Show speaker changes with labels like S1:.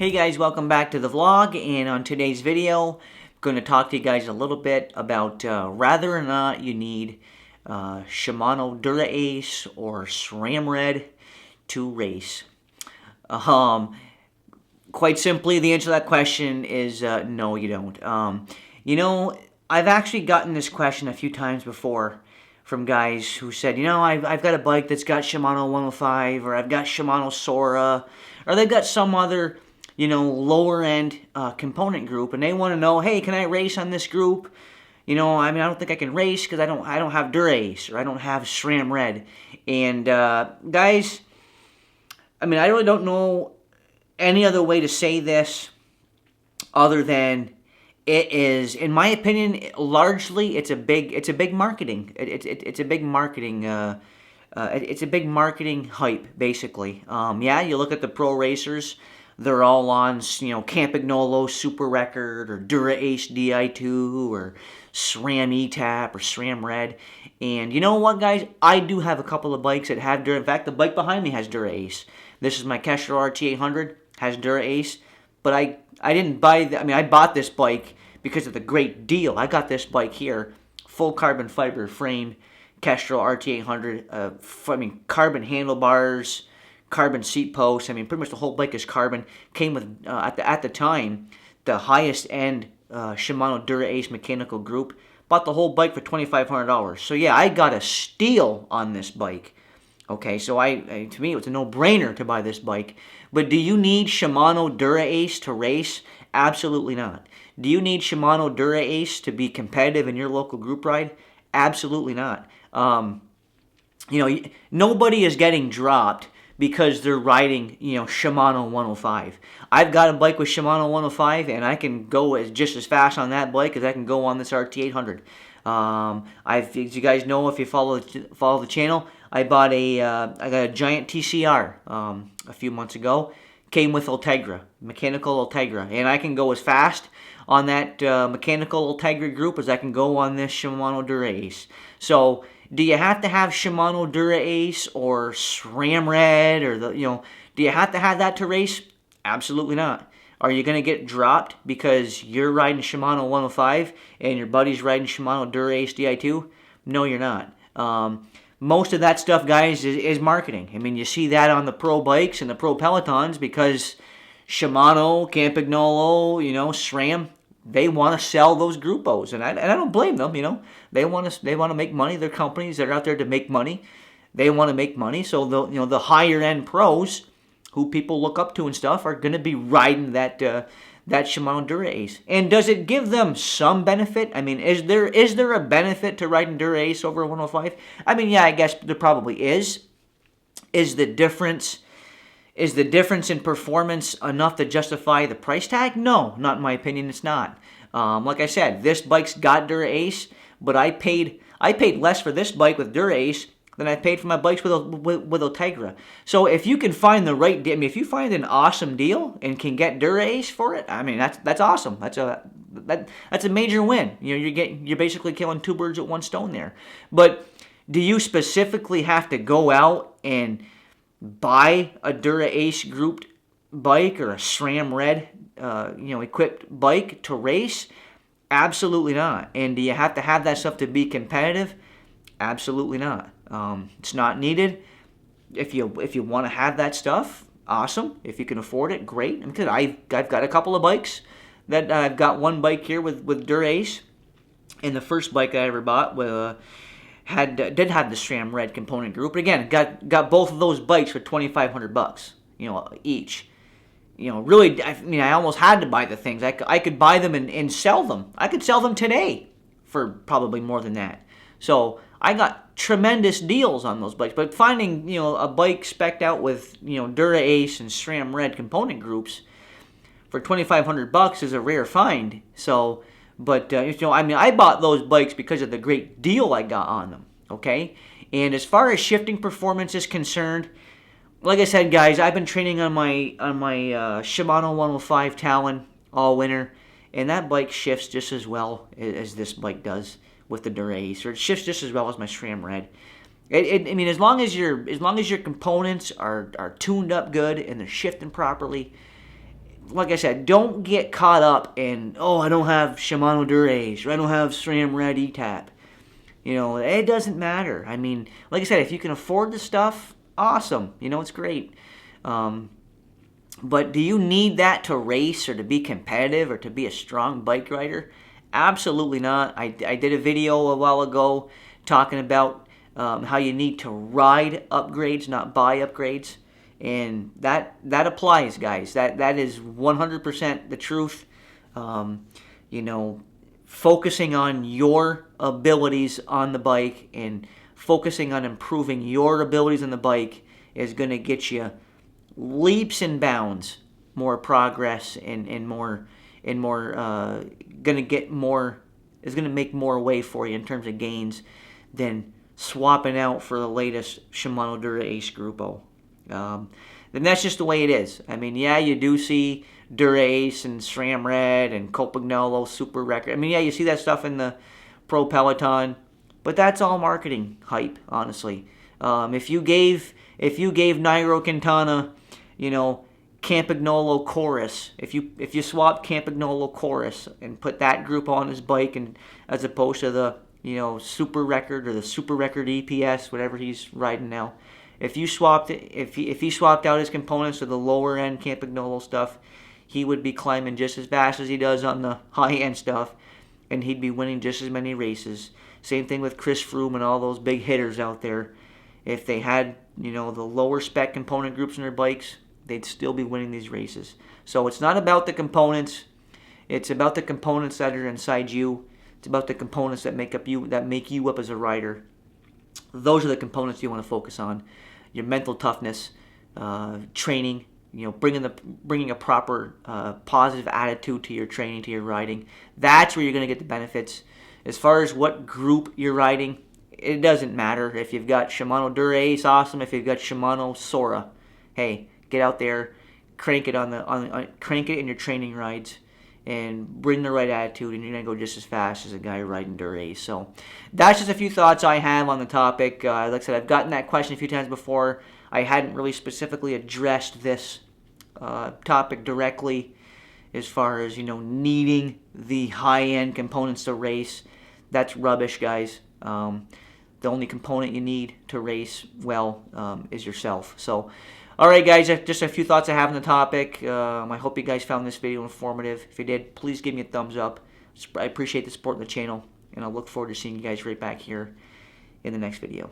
S1: Hey guys, welcome back to the vlog, and on today's video, I'm going to talk to you guys a little bit about whether or not you need Shimano Dura Ace or SRAM Red to race. Quite simply, the answer to that question is no, you don't. I've actually gotten this question a few times before from guys who said, I've got a bike that's got Shimano 105, or I've got Shimano Sora, or they've got some other lower end component group, and they want to know, hey, can I race on this group? I don't think I can race because I don't have Dura Ace, or I don't have SRAM Red. And guys, I really don't know any other way to say this other than it is, in my opinion, largely it's a big marketing. It's a big marketing. It's a big marketing hype, basically. You look at the pro racers. They're all on, Campagnolo Super Record, or Dura Ace Di2, or SRAM ETAP, or SRAM Red. And you know what, guys? I do have a couple of bikes that have Dura. In fact, the bike behind me has Dura Ace. This is my Kestrel RT800, has Dura Ace. But I didn't buy I bought this bike because of the great deal. I got this bike here, full carbon fiber frame, Kestrel RT800, carbon handlebars, carbon seat posts. Pretty much the whole bike is carbon. Came with, at the time, the highest end Shimano Dura Ace mechanical group. Bought the whole bike for $2,500. So yeah, I got a steal on this bike. Okay, so to me, it was a no-brainer to buy this bike. But do you need Shimano Dura Ace to race? Absolutely not. Do you need Shimano Dura Ace to be competitive in your local group ride? Absolutely not. Nobody is getting dropped because they're riding, Shimano 105. I've got a bike with Shimano 105, and I can go just as fast on that bike as I can go on this RT800. As you guys know, if you follow the channel, I got a giant TCR a few months ago. Came with Ultegra, mechanical Ultegra, and I can go as fast on that mechanical Ultegra group as I can go on this Shimano Dura Ace. So, do you have to have Shimano Dura Ace or SRAM Red, or do you have to have that to race? Absolutely not. Are you going to get dropped because you're riding Shimano 105 and your buddy's riding Shimano Dura Ace Di2? No, you're not. Most of that stuff, guys, is marketing. You see that on the pro bikes and the pro pelotons because Shimano, Campagnolo, SRAM, they want to sell those Gruppos, and I don't blame them. They want to make money. They're companies that are out there to make money. They want to make money, so the higher end pros who people look up to and stuff are going to be riding that Shimano Dura Ace. And does it give them some benefit? Is there a benefit to riding Dura Ace over a 105? Yeah, I guess there probably is. Is the difference in performance enough to justify the price tag? No, not in my opinion, it's not. Like I said, this bike's got Dura Ace, but I paid less for this bike with Dura Ace than I paid for my bikes with Ultegra. So if you can find the right deal, if you find an awesome deal and can get Dura Ace for it, that's awesome. That's a major win. You're basically killing two birds with one stone there. But do you specifically have to go out and buy a Dura Ace grouped bike or a SRAM Red equipped bike to race? Absolutely not. And do you have to have that stuff to be competitive? Absolutely not. It's not needed. If you want to have that stuff, awesome. If you can afford it, great. Because I've got a couple of bikes. I've got one bike here with Dura Ace, and the first bike I ever bought did have the SRAM Red component group. But again, got both of those bikes for $2,500, each. Really, I almost had to buy the things. I could buy them and sell them. I could sell them today for probably more than that. So I got tremendous deals on those bikes. But finding a bike specced out with Dura Ace and SRAM Red component groups for $2,500 is a rare find. So, but I bought those bikes because of the great deal I got on them. Okay, and as far as shifting performance is concerned, like I said, guys, I've been training on my Shimano 105 Talon all winter, and that bike shifts just as well as this bike does with the Dura Ace, or it shifts just as well as my SRAM Red. As long as your components are tuned up good and they're shifting properly, like I said, don't get caught up in, oh, I don't have Shimano Dura-Ace, or I don't have SRAM Red E-Tap. You know, it doesn't matter. I mean, like I said, if you can afford the stuff, awesome. You know, it's great. But do you need that to race or to be competitive or to be a strong bike rider? Absolutely not. I did a video a while ago talking about how you need to ride upgrades, not buy upgrades. And that applies, guys. That is 100% the truth. You know, focusing on your abilities on the bike and focusing on improving your abilities on the bike is going to get you leaps and bounds more progress and more gonna get more is gonna make more way for you in terms of gains than swapping out for the latest Shimano Dura Ace Grupo. Then that's just the way it is. I mean, yeah, you do see Dura Ace and SRAM Red and Copagnolo Super Record. I mean, yeah, you see that stuff in the Pro Peloton, but that's all marketing hype, honestly. If you gave Nairo Quintana, you know, Campagnolo Chorus, if you swap Campagnolo Chorus and put that group on his bike, and as opposed to the, you know, Super Record or the Super Record EPS, whatever he's riding now, if he swapped out his components to the lower end Campagnolo stuff, he would be climbing just as fast as he does on the high end stuff, and he'd be winning just as many races. Same thing with Chris Froome and all those big hitters out there. If they had, you know, the lower spec component groups in their bikes, they'd still be winning these races. So it's not about the components. It's about the components that are inside you. It's about the components that make you up as a rider. Those are the components you want to focus on. Your mental toughness, training, you know, bringing a proper positive attitude to your training, to your riding. That's where you're going to get the benefits. As far as what group you're riding, it doesn't matter. If you've got Shimano Dura Ace, awesome. If you've got Shimano Sora, hey, get out there, crank it crank it in your training rides, and bring the right attitude, and you're gonna go just as fast as a guy riding Dura Ace. So that's just a few thoughts I have on the topic. Like I said, I've gotten that question a few times before. I hadn't really specifically addressed this topic directly, as far as, you know, needing the high-end components to race. That's rubbish, guys. The only component you need to race well is yourself. So, all right, guys, just a few thoughts I have on the topic. I hope you guys found this video informative. If you did, please give me a thumbs up. I appreciate the support of the channel, and I look forward to seeing you guys right back here in the next video.